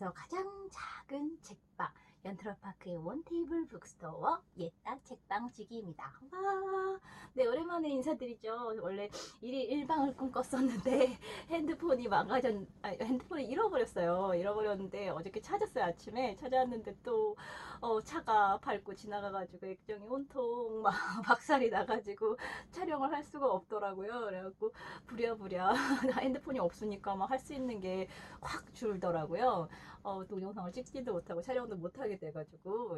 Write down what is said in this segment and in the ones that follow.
한국에서 가장 작은 책방 연트럴파크의 원테이블 북스토어 옛날 책방지기입니다. 와, 네, 오랜만에 인사드리죠. 원래 일방을 꿈꿨었는데 핸드폰이 핸드폰을 잃어버렸는데 어저께 찾았어요. 아침에 찾았는데 또 차가 밟고 지나가가지고 액정이 온통 막 박살이 나가지고 촬영을 할 수가 없더라고요. 그래갖고 부랴부랴 핸드폰이 없으니까 막 할 수 있는 게 확 줄더라고요. 동영상을 찍지도 못하고 촬영도 못하게 돼가지고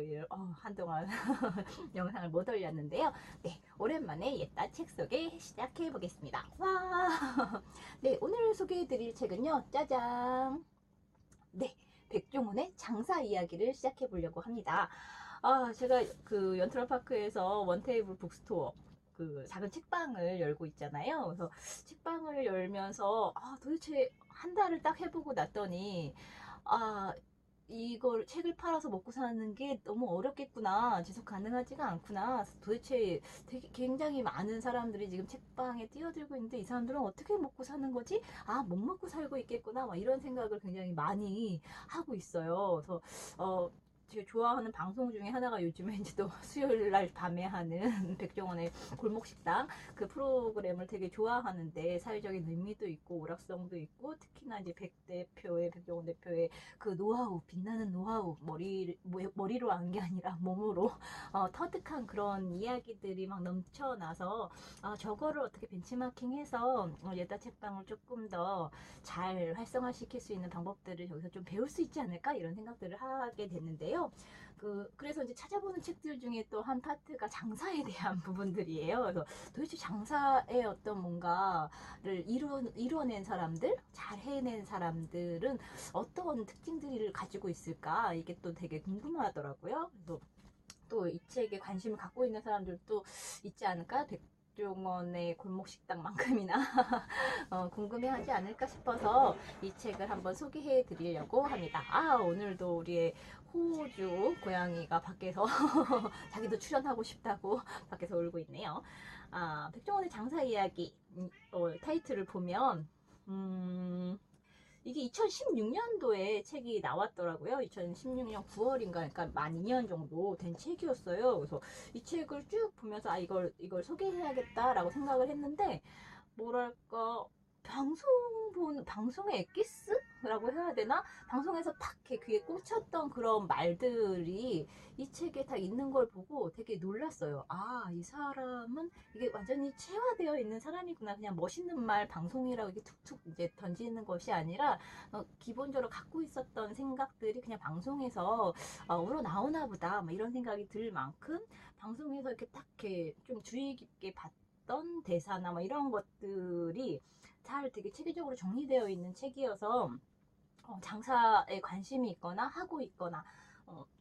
한동안 영상을 못 올렸는데요. 네, 오랜만에 옛날 책 소개 시작해 보겠습니다. 와, 네, 오늘 소개해드릴 책은요, 짜잔. 네, 백종원의 장사 이야기를 시작해 보려고 합니다. 제가 그 연트럴파크에서 원테이블 북스토어 그 작은 책방을 열고 있잖아요. 그래서 책방을 열면서 도대체 한 달을 딱 해보고 났더니 아 이걸 책을 팔아서 먹고 사는 게 너무 어렵겠구나. 지속 가능하지가 않구나. 도대체 되게 굉장히 많은 사람들이 지금 책방에 뛰어들고 있는데 이 사람들은 어떻게 먹고 사는 거지? 못 먹고 살고 있겠구나. 막 이런 생각을 굉장히 많이 하고 있어요. 그래서 제가 좋아하는 방송 중에 하나가 요즘에 이제 또 수요일 날 밤에 하는 백종원의 골목식당 그 프로그램을 되게 좋아하는데 사회적인 의미도 있고 오락성도 있고 특히나 이제 백종원 대표의 그 노하우, 빛나는 노하우, 머리로 한 게 아니라 몸으로 터득한 그런 이야기들이 막 넘쳐나서 저거를 어떻게 벤치마킹해서 예다 책방을 조금 더 잘 활성화시킬 수 있는 방법들을 여기서 좀 배울 수 있지 않을까 이런 생각들을 하게 됐는데요. 그래서 이제 찾아보는 책들 중에 또 한 파트가 장사에 대한 부분들이에요. 그래서 도대체 장사의 어떤 뭔가를 이뤄낸 사람들, 잘 해낸 사람들은 어떤 특징들을 가지고 있을까? 이게 또 되게 궁금하더라고요. 또 이 책에 관심을 갖고 있는 사람들도 있지 않을까? 백종원의 골목식당만큼이나 궁금해하지 않을까 싶어서 이 책을 한번 소개해 드리려고 합니다. 오늘도 우리의 호주 고양이가 밖에서 자기도 출연하고 싶다고 밖에서 울고 있네요. 백종원의 장사 이야기 타이틀을 보면 이게 2016년도에 책이 나왔더라고요. 2016년 9월인가, 그러니까 만 2년 정도 된 책이었어요. 그래서 이 책을 쭉 보면서 이걸 소개해야겠다라고 생각을 했는데, 뭐랄까, 방송의 엑기스라고 해야 되나? 방송에서 탁 이렇게 귀에 꽂혔던 그런 말들이 이 책에 다 있는 걸 보고 되게 놀랐어요. 이 사람은 이게 완전히 체화되어 있는 사람이구나. 그냥 멋있는 말 방송이라고 이렇게 툭툭 이제 던지는 것이 아니라 기본적으로 갖고 있었던 생각들이 그냥 방송에서 우러나오나 보다. 뭐 이런 생각이 들 만큼 방송에서 이렇게 딱 이렇게 좀 주의 깊게 봤던 대사나 뭐 이런 것들이 잘 되게 체계적으로 정리되어 있는 책이어서 장사에 관심이 있거나 하고 있거나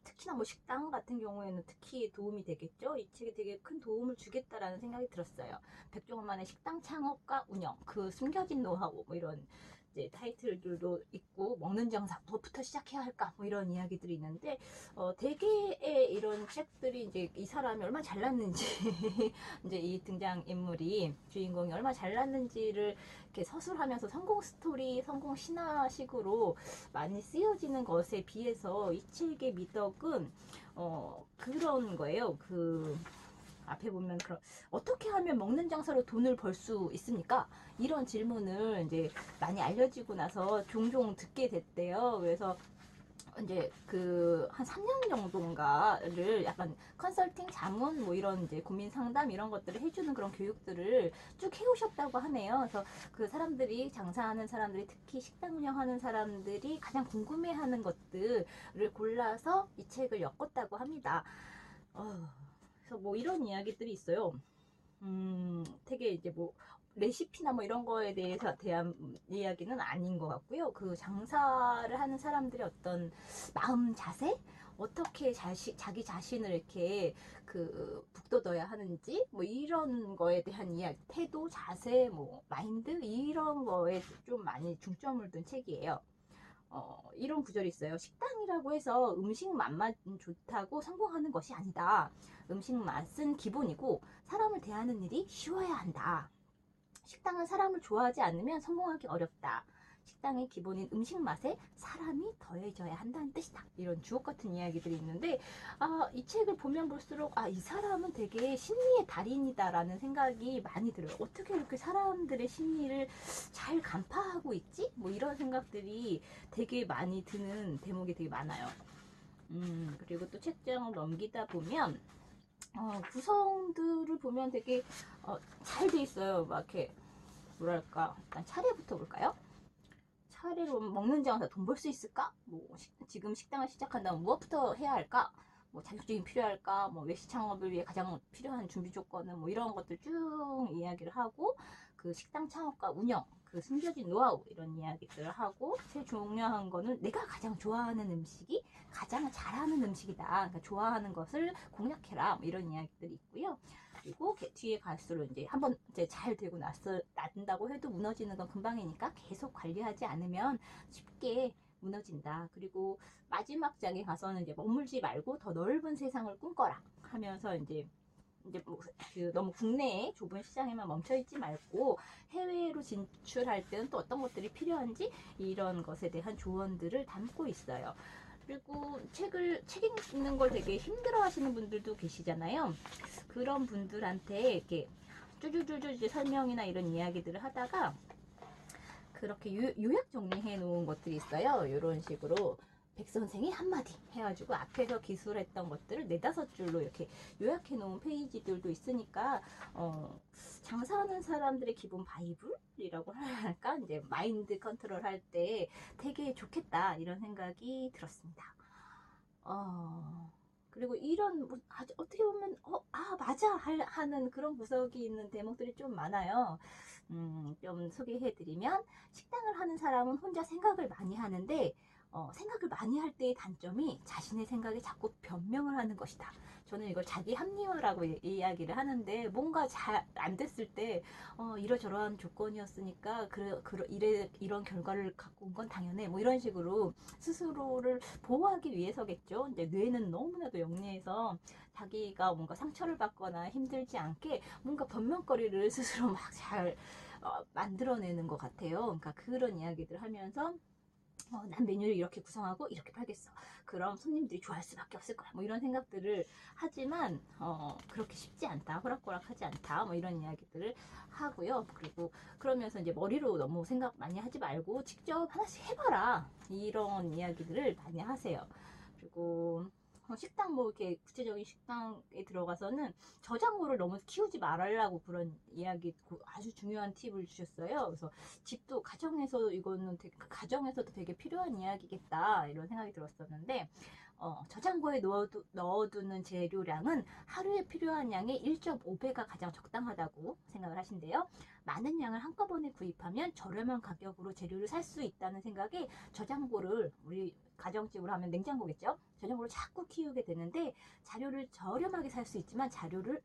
특히나 뭐 식당 같은 경우에는 특히 도움이 되겠죠. 이 책이 되게 큰 도움을 주겠다라는 생각이 들었어요. 백종원만의 식당 창업과 운영, 그 숨겨진 노하우 뭐 이런 이제 타이틀들도 있고 먹는 장사 무엇부터 시작해야 할까 뭐 이런 이야기들이 있는데 대개의 이런 책들이 이제 이 사람이 얼마나 잘났는지 이제 이 등장 인물이 주인공이 얼마나 잘났는지를 이렇게 서술하면서 성공 스토리, 성공 신화식으로 많이 쓰여지는 것에 비해서 이 책의 미덕은 그런 거예요. 앞에 보면 어떻게 하면 먹는 장사로 돈을 벌 수 있습니까? 이런 질문을 이제 많이 알려지고 나서 종종 듣게 됐대요. 그래서 이제 한 3년 정도인가를 약간 컨설팅 자문 뭐 이런 이제 고민 상담 이런 것들을 해주는 그런 교육들을 쭉 해오셨다고 하네요. 그래서 그 사람들이 장사하는 사람들이 특히 식당 운영하는 사람들이 가장 궁금해하는 것들을 골라서 이 책을 엮었다고 합니다. 그래서 뭐 이런 이야기들이 있어요. 되게 이제 뭐 레시피나 뭐 이런 거에 대한 이야기는 아닌 것 같고요. 그 장사를 하는 사람들의 어떤 마음 자세? 어떻게 자기 자신을 이렇게 북돋워야 하는지 뭐 이런 거에 대한 이야기, 태도, 자세, 뭐 마인드 이런 거에 좀 많이 중점을 둔 책이에요. 이런 구절이 있어요. 식당이라고 해서 음식 맛만 좋다고 성공하는 것이 아니다. 음식 맛은 기본이고 사람을 대하는 일이 쉬워야 한다. 식당은 사람을 좋아하지 않으면 성공하기 어렵다. 식당의 기본인 음식 맛에 사람이 더해져야 한다는 뜻이다. 이런 주옥 같은 이야기들이 있는데, 이 책을 보면 볼수록 이 사람은 되게 심리의 달인이다라는 생각이 많이 들어요. 어떻게 이렇게 사람들의 심리를 잘 간파하고 있지? 뭐 이런 생각들이 되게 많이 드는 대목이 되게 많아요. 그리고 또 책장을 넘기다 보면 구성들을 보면 되게 잘 돼 있어요. 막 이렇게 뭐랄까, 일단 차례부터 볼까요? 차례로 먹는 장사 돈 벌 수 있을까? 뭐 지금 식당을 시작한다면 무엇부터 해야 할까? 뭐 자격증이 필요할까? 뭐 외식 창업을 위해 가장 필요한 준비 조건은 뭐 이런 것들 쭉 이야기를 하고, 그 식당 창업과 운영, 그 숨겨진 노하우 이런 이야기들을 하고, 제일 중요한 거는 내가 가장 좋아하는 음식이 가장 잘하는 음식이다. 그러니까 좋아하는 것을 공략해라. 뭐 이런 이야기들이 있고요. 그리고 뒤에 갈수록 이제 한번 이제 잘 되고 난다고 해도 무너지는 건 금방이니까 계속 관리하지 않으면 쉽게 무너진다. 그리고 마지막 장에 가서는 이제 머물지 말고 더 넓은 세상을 꿈꿔라 하면서 이제 그 너무 국내에 좁은 시장에만 멈춰 있지 말고 해외로 진출할 때는 또 어떤 것들이 필요한지 이런 것에 대한 조언들을 담고 있어요. 그리고 책 읽는 걸 되게 힘들어 하시는 분들도 계시잖아요. 그런 분들한테 이렇게 쭈쭈쭈쭈 이제 설명이나 이런 이야기들을 하다가 그렇게 요약 정리해 놓은 것들이 있어요. 이런 식으로 백 선생이 한마디 해가지고 앞에서 기술했던 것들을 네다섯 줄로 이렇게 요약해 놓은 페이지들도 있으니까 장사하는 사람들의 기본 바이블이라고 할까? 이제 마인드 컨트롤 할 때 되게 좋겠다 이런 생각이 들었습니다. 그리고 이런 어떻게 보면 맞아 하는 그런 구석이 있는 대목들이 좀 많아요. 좀 소개해드리면, 식당을 하는 사람은 혼자 생각을 많이 하는데 생각을 많이 할 때의 단점이 자신의 생각에 자꾸 변명을 하는 것이다. 저는 이걸 자기 합리화라고 이야기를 하는데, 뭔가 잘 안 됐을 때 이러저러한 조건이었으니까 이런 결과를 갖고 온 건 당연해 뭐 이런 식으로 스스로를 보호하기 위해서겠죠. 근데 뇌는 너무나도 영리해서 자기가 뭔가 상처를 받거나 힘들지 않게 뭔가 변명거리를 스스로 막 잘 만들어내는 것 같아요. 그러니까 그런 이야기들 하면서 난 메뉴를 이렇게 구성하고 이렇게 팔겠어. 그럼 손님들이 좋아할 수밖에 없을 거야. 뭐 이런 생각들을 하지만 그렇게 쉽지 않다. 호락호락하지 않다. 뭐 이런 이야기들을 하고요. 그리고 그러면서 이제 머리로 너무 생각 많이 하지 말고 직접 하나씩 해봐라. 이런 이야기들을 많이 하세요. 그리고 식당 뭐 이렇게 구체적인 식당에 들어가서는 저장고를 너무 키우지 말라고 그런 이야기, 아주 중요한 팁을 주셨어요. 그래서 집도 가정에서 이거는 가정에서도 되게 필요한 이야기겠다 이런 생각이 들었었는데, 저장고에 넣어두는 재료량은 하루에 필요한 양의 1.5배가 가장 적당하다고 생각을 하신대요. 많은 양을 한꺼번에 구입하면 저렴한 가격으로 재료를 살 수 있다는 생각에 저장고를, 우리 가정집으로 하면 냉장고겠죠? 저장고를 자꾸 키우게 되는데, 재료를 저렴하게 살 수 있지만 재료를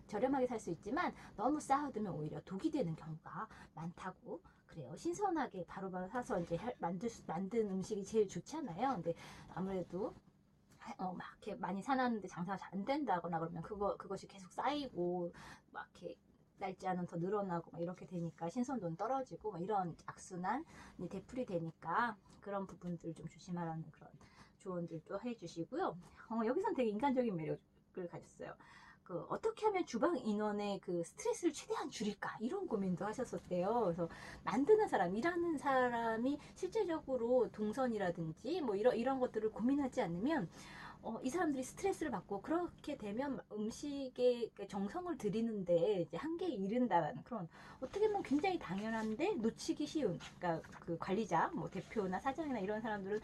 저렴하게 살 수 있지만 너무 쌓아두면 오히려 독이 되는 경우가 많다고 그래요. 신선하게 바로바로 사서 이제 만든 음식이 제일 좋잖아요. 근데 아무래도 막 이렇게 많이 사놨는데 장사가 잘 안 된다거나 그러면 그것이 계속 쌓이고 막 이렇게 날짜는 더 늘어나고 막 이렇게 되니까 신선도는 떨어지고 막 이런 악순환이 되풀이 되니까 그런 부분들 좀 조심하라는 그런 조언들도 해주시고요. 여기선 되게 인간적인 매력을 가졌어요. 어떻게 하면 주방 인원의 그 스트레스를 최대한 줄일까 이런 고민도 하셨었대요. 그래서 만드는 사람, 일하는 사람이 실제적으로 동선이라든지 뭐 이런 것들을 고민하지 않으면 이 사람들이 스트레스를 받고, 그렇게 되면 음식에 정성을 들이는데 이제 한계에 이른다라는 그런, 어떻게 보면 굉장히 당연한데 놓치기 쉬운, 그러니까 그 관리자, 뭐 대표나 사장이나 이런 사람들은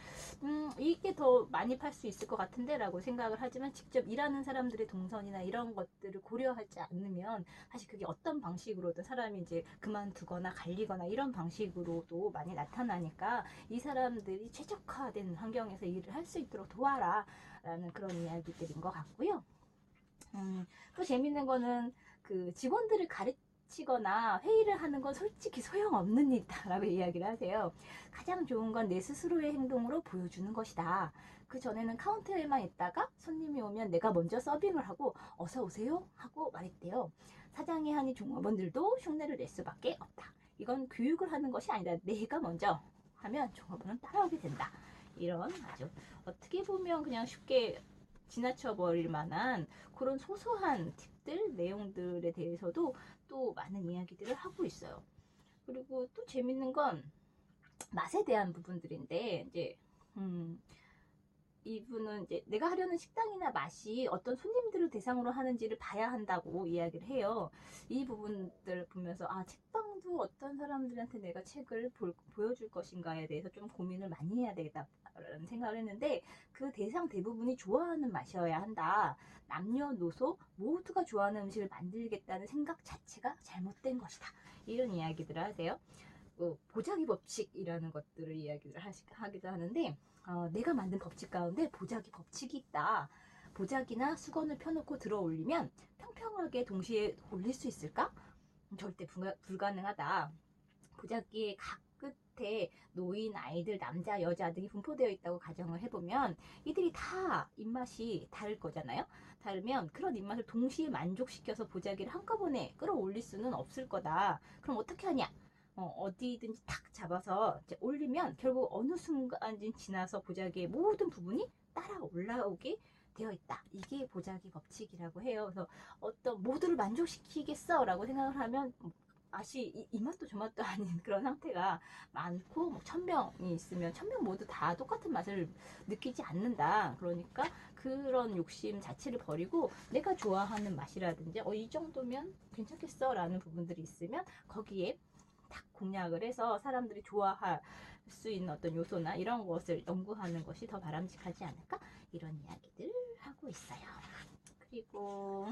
이게 더 많이 팔 수 있을 것 같은데라고 생각을 하지만, 직접 일하는 사람들의 동선이나 이런 것들을 고려하지 않으면 사실 그게 어떤 방식으로든 사람이 이제 그만두거나 갈리거나 이런 방식으로도 많이 나타나니까, 이 사람들이 최적화된 환경에서 일을 할 수 있도록 도와라 라는 그런 이야기들인 것 같고요. 또 재밌는 거는 그 직원들을 가르치거나 회의를 하는 건 솔직히 소용없는 일이다라고 이야기를 하세요. 가장 좋은 건 내 스스로의 행동으로 보여주는 것이다. 그 전에는 카운터에만 있다가 손님이 오면 내가 먼저 서빙을 하고 어서 오세요 하고 말했대요. 사장이 하니 종업원들도 흉내를 낼 수밖에 없다. 이건 교육을 하는 것이 아니다. 내가 먼저 하면 종업원은 따라오게 된다. 이런 아주 어떻게 보면 그냥 쉽게 지나쳐 버릴 만한 그런 소소한 팁들, 내용들에 대해서도 또 많은 이야기들을 하고 있어요. 그리고 또 재밌는 건 맛에 대한 부분들인데, 이제 이분은 이제 내가 하려는 식당이나 맛이 어떤 손님들을 대상으로 하는지를 봐야 한다고 이야기를 해요. 이 부분들을 보면서 아, 책방도 어떤 사람들한테 내가 책을 보여줄 것인가에 대해서 좀 고민을 많이 해야 되겠다라는 생각을 했는데, 그 대상 대부분이 좋아하는 맛이어야 한다. 남녀노소 모두가 좋아하는 음식을 만들겠다는 생각 자체가 잘못된 것이다. 이런 이야기들을 하세요. 보자기 법칙이라는 것들을 이야기를 하기도 하는데, 내가 만든 법칙 가운데 보자기 법칙이 있다. 보자기나 수건을 펴놓고 들어 올리면 평평하게 동시에 올릴 수 있을까? 절대 불가능하다. 보자기의 각 끝에 노인, 아이들, 남자, 여자 등이 분포되어 있다고 가정을 해보면 이들이 다 입맛이 다를 거잖아요. 다르면 그런 입맛을 동시에 만족시켜서 보자기를 한꺼번에 끌어올릴 수는 없을 거다. 그럼 어떻게 하냐? 어디든지 탁 잡아서 이제 올리면 결국 어느 순간이 지나서 보자기의 모든 부분이 따라 올라오게 되어 있다. 이게 보자기 법칙이라고 해요. 그래서 어떤 모두를 만족시키겠어 라고 생각을 하면 맛이 이 맛도 저 맛도 아닌 그런 상태가 많고, 뭐 1000명이 있으면 1000명 모두 다 똑같은 맛을 느끼지 않는다. 그러니까 그런 욕심 자체를 버리고 내가 좋아하는 맛이라든지 이 정도면 괜찮겠어 라는 부분들이 있으면 거기에 딱 공략을 해서 사람들이 좋아할 수 있는 어떤 요소나 이런 것을 연구하는 것이 더 바람직하지 않을까, 이런 이야기들 하고 있어요. 그리고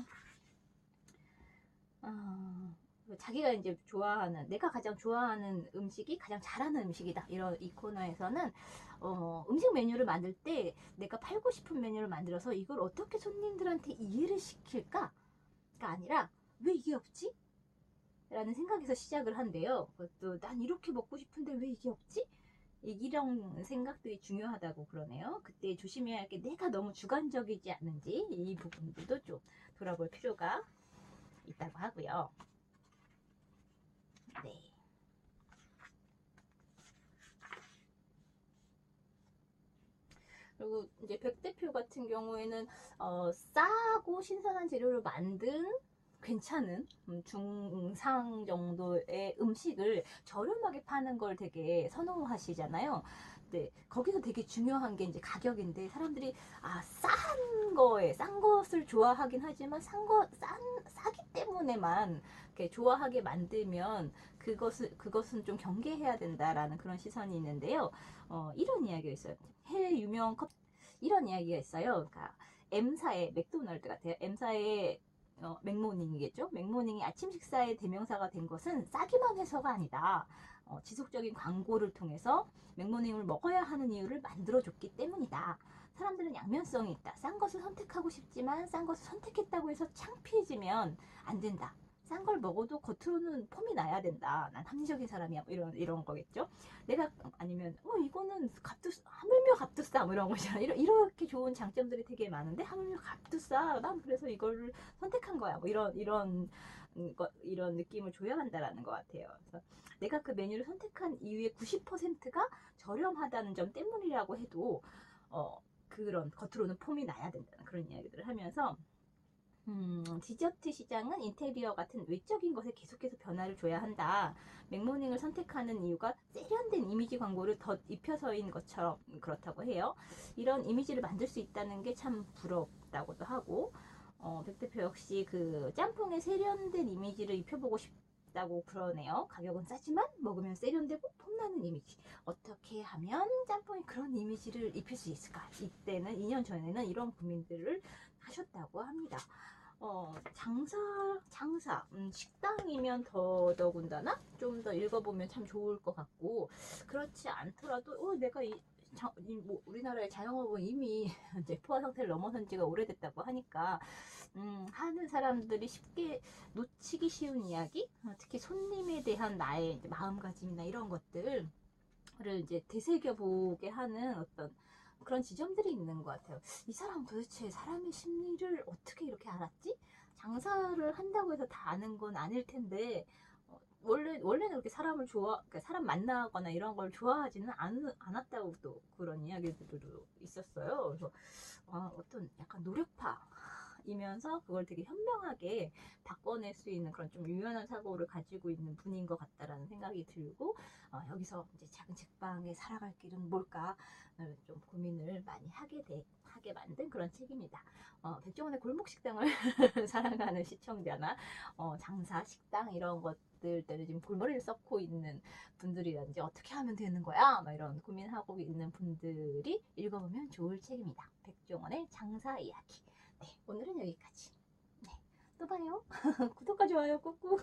자기가 이제 좋아하는, 내가 가장 좋아하는 음식이 가장 잘하는 음식이다. 이런 이 코너에서는 음식 메뉴를 만들 때 내가 팔고 싶은 메뉴를 만들어서 이걸 어떻게 손님들한테 이해를 시킬까가 아니라 왜 이게 없지? 라는 생각에서 시작을 한대요. 그것도 난 이렇게 먹고 싶은데 왜 이게 없지? 이런 생각들이 중요하다고 그러네요. 그때 조심해야 할 게 내가 너무 주관적이지 않은지 이 부분들도 좀 돌아볼 필요가 있다고 하고요. 네. 그리고 이제 백 대표 같은 경우에는 싸고 신선한 재료로 만든 괜찮은 중상 정도의 음식을 저렴하게 파는 걸 되게 선호하시잖아요. 네, 거기서 되게 중요한 게 이제 가격인데, 사람들이 싼 것을 좋아하긴 하지만 싸기 때문에만 이렇게 좋아하게 만들면 그것은 좀 경계해야 된다라는 그런 시선이 있는데요. 이런 이야기가 있어요. 해외 유명 이런 이야기가 있어요. 그러니까 M사의 맥도날드 같아요. M사의 맥모닝이겠죠. 맥모닝이 아침 식사의 대명사가 된 것은 싸기만 해서가 아니다. 지속적인 광고를 통해서 맥모닝을 먹어야 하는 이유를 만들어줬기 때문이다. 사람들은 양면성이 있다. 싼 것을 선택하고 싶지만 싼 것을 선택했다고 해서 창피해지면 안 된다. 싼 걸 먹어도 겉으로는 폼이 나야 된다. 난 합리적인 사람이야. 뭐 이런 거겠죠. 내가 아니면 이거는 하물며 값도 싸. 뭐 이런 거잖아. 이렇게 좋은 장점들이 되게 많은데 하물며 값도 싸. 난 그래서 이거를 선택한 거야. 뭐 이런 느낌을 줘야 한다라는 것 같아요. 그래서 내가 그 메뉴를 선택한 이유의 90%가 저렴하다는 점 때문이라고 해도 그런 겉으로는 폼이 나야 된다는 그런 이야기들을 하면서, 디저트 시장은 인테리어 같은 외적인 것에 계속해서 변화를 줘야 한다. 맥모닝을 선택하는 이유가 세련된 이미지 광고를 덧 입혀서인 것처럼 그렇다고 해요. 이런 이미지를 만들 수 있다는 게 참 부럽다고도 하고, 백 대표 역시 그 짬뽕에 세련된 이미지를 입혀보고 싶다고 그러네요. 가격은 싸지만 먹으면 세련되고 폼나는 이미지. 어떻게 하면 짬뽕에 그런 이미지를 입힐 수 있을까? 이때는 2년 전에는 이런 고민들을 하셨다고 합니다. 장사, 식당이면 더더군다나 좀 더 읽어보면 참 좋을 것 같고, 그렇지 않더라도, 내가 뭐 우리나라의 자영업은 이미 이제 포화 상태를 넘어선 지가 오래됐다고 하니까, 하는 사람들이 쉽게 놓치기 쉬운 이야기, 특히 손님에 대한 나의 이제 마음가짐이나 이런 것들을 이제 되새겨보게 하는 어떤 그런 지점들이 있는 것 같아요. 이 사람 도대체 사람의 심리를 어떻게 이렇게 알았지? 장사를 한다고 해서 다 아는 건 아닐 텐데, 원래는 그렇게 사람을 그러니까 사람 만나거나 이런 걸 좋아하지는 않았다고 또 그런 이야기들도 있었어요. 그래서 어떤 약간 노력파이면서 그걸 되게 현명하게 바꿔낼 수 있는 그런 좀 유연한 사고를 가지고 있는 분인 것 같다라는 생각이 들고, 여기서 이제 작은 책방에 살아갈 길은 뭘까 좀 고민을 많이 하게 만든 그런 책입니다. 백종원의 골목 식당을 사랑하는 시청자나 장사, 식당 이런 것들 때문에 지금 골머리를 썩고 있는 분들이라든지 어떻게 하면 되는 거야? 막 이런 고민하고 있는 분들이 읽어보면 좋을 책입니다. 백종원의 장사 이야기. 네, 오늘은 여기까지. 네, 또 봐요. 구독과 좋아요 꾹꾹.